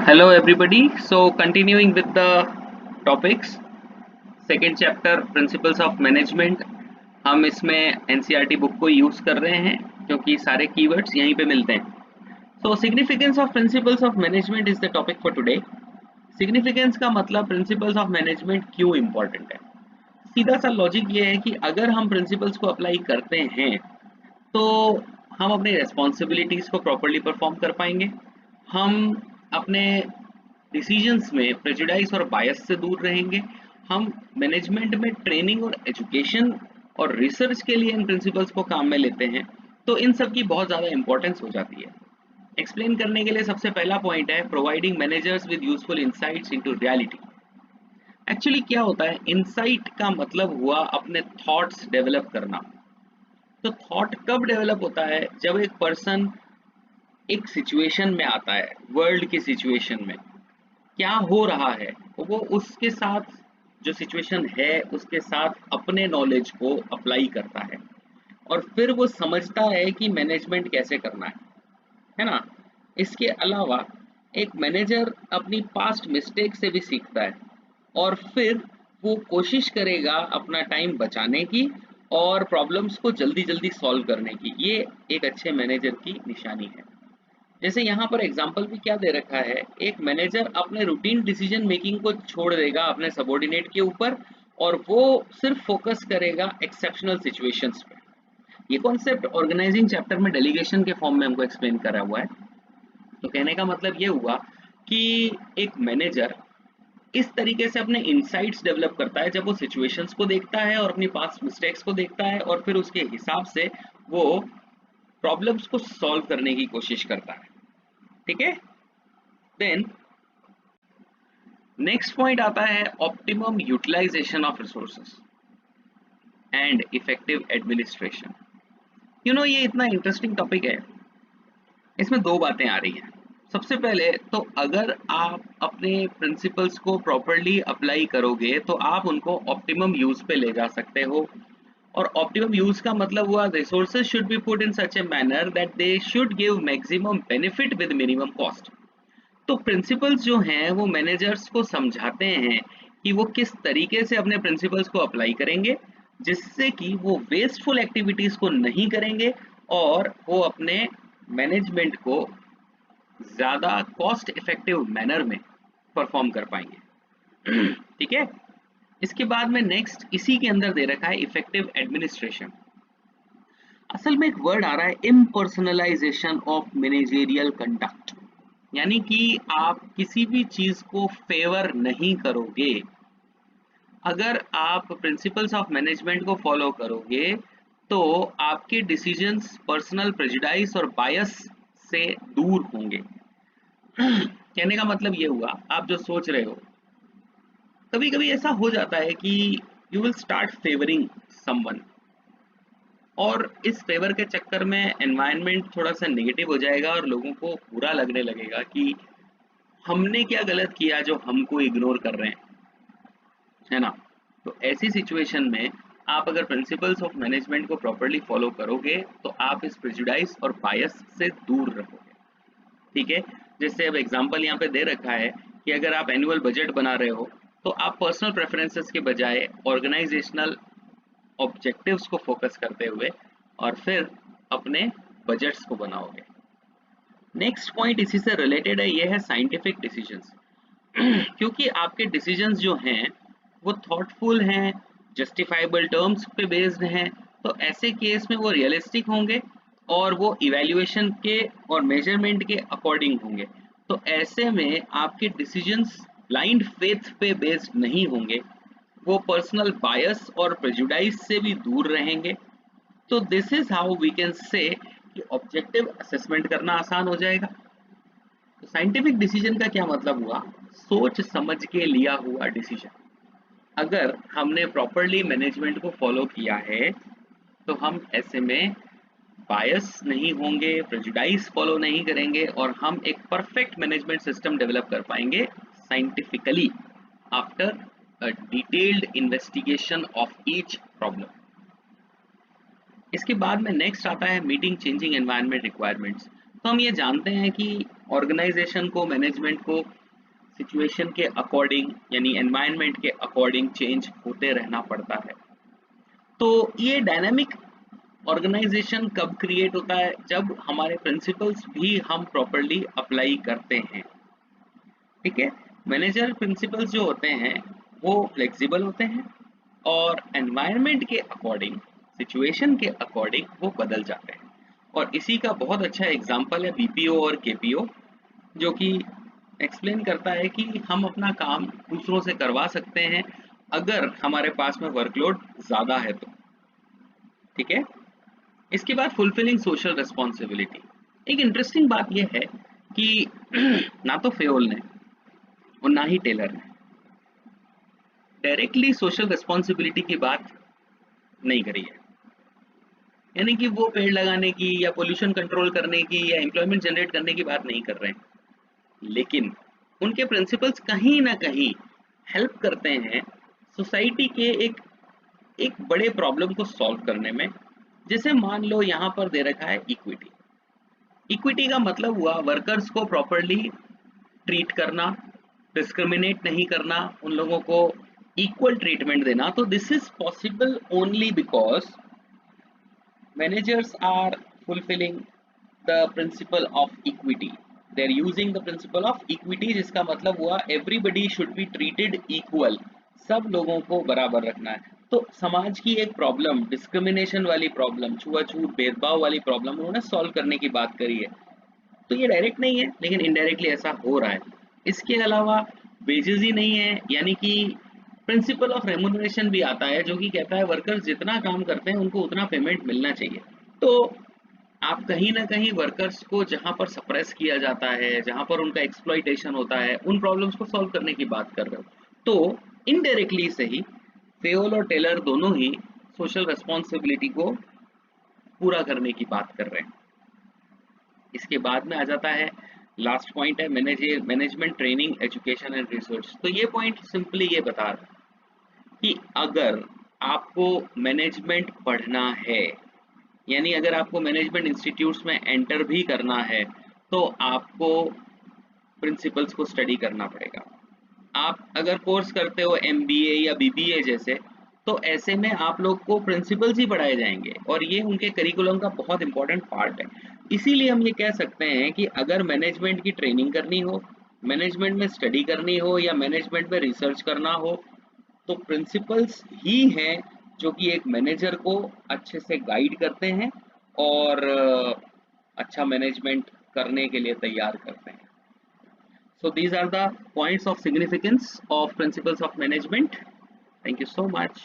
Hello everybody. So continuing with the topics, second chapter Principles of Management. हम इसमें NCERT book को use कर रहे हैं क्योंकि सारे कीवर्ड्स यहीं पे मिलते हैं. So significance of Principles of Management is the topic for today. Significance का मतलब Principles of Management क्यों important है. सीधा सा लॉजिक ये है कि अगर हम प्रिंसिपल्स को अप्लाई करते हैं तो हम अपनी रिस्पॉन्सिबिलिटीज को प्रॉपरली परफॉर्म कर पाएंगे. हम अपने डिसीजंस में प्रेजुडाइज और बायस से दूर रहेंगे. हम मैनेजमेंट में ट्रेनिंग और एजुकेशन और रिसर्च के लिए इन प्रिंसिपल्स को काम में लेते हैं, तो इन सब की बहुत ज़्यादा इंपॉर्टेंस हो जाती है. एक्सप्लेन करने के लिए सबसे पहला पॉइंट है providing managers with useful insights into reality. Actually क्या होता है, इनसाइट का मतलब हुआ अपने थॉट्स डेवलप करना. तो थॉट कब डेवलप होता है, जब एक पर्सन एक सिचुएशन में आता है, वर्ल्ड की सिचुएशन में क्या हो रहा है, वो उसके साथ जो सिचुएशन है उसके साथ अपने नॉलेज को अप्लाई करता है और फिर वो समझता है कि मैनेजमेंट कैसे करना है ना. इसके अलावा एक मैनेजर अपनी पास्ट मिस्टेक से भी सीखता है और फिर वो कोशिश करेगा अपना टाइम बचाने की और प्रॉब्लम्स को जल्दी जल्दी सॉल्व करने की. ये एक अच्छे मैनेजर की निशानी है. जैसे यहाँ पर एग्जाम्पल भी क्या दे रखा है, एक मैनेजर अपने रूटीन डिसीजन मेकिंग को छोड़ देगा अपने सबॉर्डिनेट के ऊपर और वो सिर्फ फोकस करेगा एक्सेप्शनल सिचुएशंस पे. ये कॉन्सेप्ट ऑर्गेनाइजिंग चैप्टर में डेलीगेशन के फॉर्म में हमको एक्सप्लेन करा हुआ है. तो कहने का मतलब ये हुआ कि एक मैनेजर इस तरीके से अपने इनसाइट्स डेवलप करता है जब वो सिचुएशंस को देखता है और अपनी पास्ट मिस्टेक्स को देखता है और फिर उसके हिसाब से वो प्रॉब्लम्स को सॉल्व करने की कोशिश करता है. ठीक है. देन नेक्स्ट पॉइंट आता है optimum utilisation of resources and effective administration. ये इतना इंटरेस्टिंग टॉपिक है. इसमें दो बातें आ रही हैं. सबसे पहले तो अगर आप अपने प्रिंसिपल्स को प्रॉपरली अप्लाई करोगे तो आप उनको ऑप्टिमम यूज पे ले जा सकते हो. और ऑप्टिमम यूज का मतलब हुआ resources should be put in such a manner that they should give maximum benefit with minimum cost. तो प्रिंसिपल्स जो हैं वो मैनेजर्स को समझाते हैं कि वो किस तरीके से अपने प्रिंसिपल्स को अप्लाई करेंगे जिससे कि वो वेस्टफुल एक्टिविटीज को नहीं करेंगे और वो अपने मैनेजमेंट को ज्यादा कॉस्ट इफेक्टिव मैनर में परफॉर्म कर पाएंगे. ठीक है. इसके बाद में नेक्स्ट इसी के अंदर दे रखा है इफेक्टिव एडमिनिस्ट्रेशन. असल में एक वर्ड आ रहा है इम्पर्सनलाइजेशन ऑफ मैनेजरियल कंडक्ट, यानी कि आप किसी भी चीज को फेवर नहीं करोगे. अगर आप प्रिंसिपल्स ऑफ मैनेजमेंट को फॉलो करोगे तो आपके डिसीजंस पर्सनल प्रेजुडाइज और बायस से दूर होंगे. कहने का मतलब ये हुआ, आप जो सोच रहे हो, कभी कभी ऐसा हो जाता है कि you will start favouring someone और इस फेवर के चक्कर में एनवायरनमेंट थोड़ा सा नेगेटिव हो जाएगा और लोगों को बुरा लगने लगेगा कि हमने क्या गलत किया जो हमको इग्नोर कर रहे हैं, है ना. तो ऐसी सिचुएशन में आप अगर प्रिंसिपल्स ऑफ मैनेजमेंट को प्रॉपरली फॉलो करोगे तो आप इस प्रेजुडाइज और बायस से दूर रहोगे. ठीक है. जैसे अब एग्जांपल यहाँ पे दे रखा है कि अगर आप एनुअल बजट बना रहे हो तो आप पर्सनल प्रेफरेंसेस के बजाय ऑर्गेनाइजेशनल ऑब्जेक्टिव्स को फोकस करते हुए और फिर अपने बजट्स को बनाओगे. नेक्स्ट पॉइंट इसी से रिलेटेड है, ये है साइंटिफिक डिसीजंस. क्योंकि आपके डिसीजंस जो हैं वो थॉटफुल हैं, जस्टिफाइबल टर्म्स पे बेस्ड हैं, तो ऐसे केस में वो रियलिस्टिक होंगे और वो इवैल्यूएशन के और मेजरमेंट के अकॉर्डिंग होंगे. तो ऐसे में आपके डिसीजंस ब्लाइंड फेथ पे बेस्ड नहीं होंगे, वो पर्सनल बायस और प्रेजुडाइज से भी दूर रहेंगे. तो this is how we can say कि ऑब्जेक्टिव असेसमेंट करना आसान हो जाएगा. तो साइंटिफिक डिसीजन का क्या मतलब हुआ, सोच समझ के लिया हुआ डिसीजन. अगर हमने प्रॉपरली मैनेजमेंट को फॉलो किया है तो हम ऐसे में बायस नहीं होंगे, प्रेजुडाइज फॉलो नहीं करेंगे और हम एक परफेक्ट मैनेजमेंट सिस्टम डेवलप कर पाएंगे scientifically after a detailed investigation of each problem. इसके बाद में नेक्स्ट आता है मीटिंग चेंजिंग एनवायरनमेंट रिक्वायरमेंट्स. तो हम ये जानते हैं कि ऑर्गेनाइजेशन को, मैनेजमेंट को सिचुएशन के अकॉर्डिंग यानी एनवायरनमेंट के अकॉर्डिंग चेंज होते रहना पड़ता है। तो ये डायनामिक ऑर्गेनाइजेशन कब क्रिएट होता है? जब हमारे प्रिंसिपल्स भी हम प्रॉपरली अप्लाई करते हैं। ठीक है, मैनेजर प्रिंसिपल्स जो होते हैं वो फ्लेक्सिबल होते हैं और एनवायरनमेंट के अकॉर्डिंग, सिचुएशन के अकॉर्डिंग वो बदल जाते हैं। और इसी का बहुत अच्छा एग्जांपल है बीपीओ और केपीओ, जो कि एक्सप्लेन करता है कि हम अपना काम दूसरों से करवा सकते हैं अगर हमारे पास में वर्कलोड ज़्यादा है तो। ठीक है, इसके बाद फुलफिलिंग सोशल रिस्पॉन्सिबिलिटी। एक इंटरेस्टिंग बात यह है कि ना तो फेओल ने और ना ही टेलर ने डायरेक्टली सोशल रिस्पॉन्सिबिलिटी की बात नहीं करी है, यानी कि वो पेड़ लगाने की या पोल्यूशन कंट्रोल करने की या एम्प्लॉयमेंट जनरेट करने की बात नहीं कर रहे हैं, लेकिन उनके प्रिंसिपल्स कहीं ना कहीं हेल्प करते हैं सोसाइटी के एक बड़े प्रॉब्लम को सॉल्व करने में। जैसे मान लो यहाँ पर दे रखा है इक्विटी। इक्विटी का मतलब हुआ वर्कर्स को प्रॉपरली ट्रीट करना, डिस्क्रिमिनेट नहीं करना, उन लोगों को इक्वल ट्रीटमेंट देना। तो this is possible only because managers are fulfilling the principle of equity. They are using the principle of equity, जिसका मतलब हुआ everybody should be treated equal, सब लोगों को बराबर रखना है। तो समाज की एक प्रॉब्लम, डिस्क्रिमिनेशन वाली प्रॉब्लम, छुआछूत भेदभाव वाली प्रॉब्लम उन्होंने सॉल्व करने की बात करी है। तो ये डायरेक्ट नहीं है लेकिन इनडायरेक्टली ऐसा हो रहा है। इसके अलावा वेजेस ही नहीं है, यानी कि प्रिंसिपल ऑफ रेम्युनरेशन भी आता है जो कि कहता है वर्कर्स जितना काम करते हैं उनको उतना पेमेंट मिलना चाहिए। तो आप कहीं ना कहीं वर्कर्स को जहां पर सप्रेस किया जाता है, जहां पर उनका एक्सप्लॉइटेशन होता है, उन प्रॉब्लम्स को सॉल्व करने की बात कर रहे हो। तो इनडायरेक्टली से ही फेओल और टेलर दोनों ही सोशल रिस्पॉन्सिबिलिटी को पूरा करने की बात कर रहे हैं। इसके बाद में आ जाता है लास्ट पॉइंट है management training education and research. तो ये पॉइंट सिंपली ये बता रहा है कि अगर आपको मैनेजमेंट पढ़ना है, यानी अगर आपको मैनेजमेंट इंस्टीट्यूट्स में एंटर भी करना है, तो आपको प्रिंसिपल्स को स्टडी करना पड़ेगा। आप अगर कोर्स करते हो एमबीए या बीबीए जैसे, तो ऐसे में आप लोग को प्रिंसिपल्स ही पढ़ाए जाएंगे और ये उनके करिकुलम का बहुत इंपॉर्टेंट पार्ट है। इसीलिए हम ये कह सकते हैं कि अगर मैनेजमेंट की ट्रेनिंग करनी हो, मैनेजमेंट में स्टडी करनी हो या मैनेजमेंट में रिसर्च करना हो, तो प्रिंसिपल्स ही हैं जो कि एक मैनेजर को अच्छे से गाइड करते हैं और अच्छा मैनेजमेंट करने के लिए तैयार करते हैं। So these are the points of significance of principles of management. Thank you so much.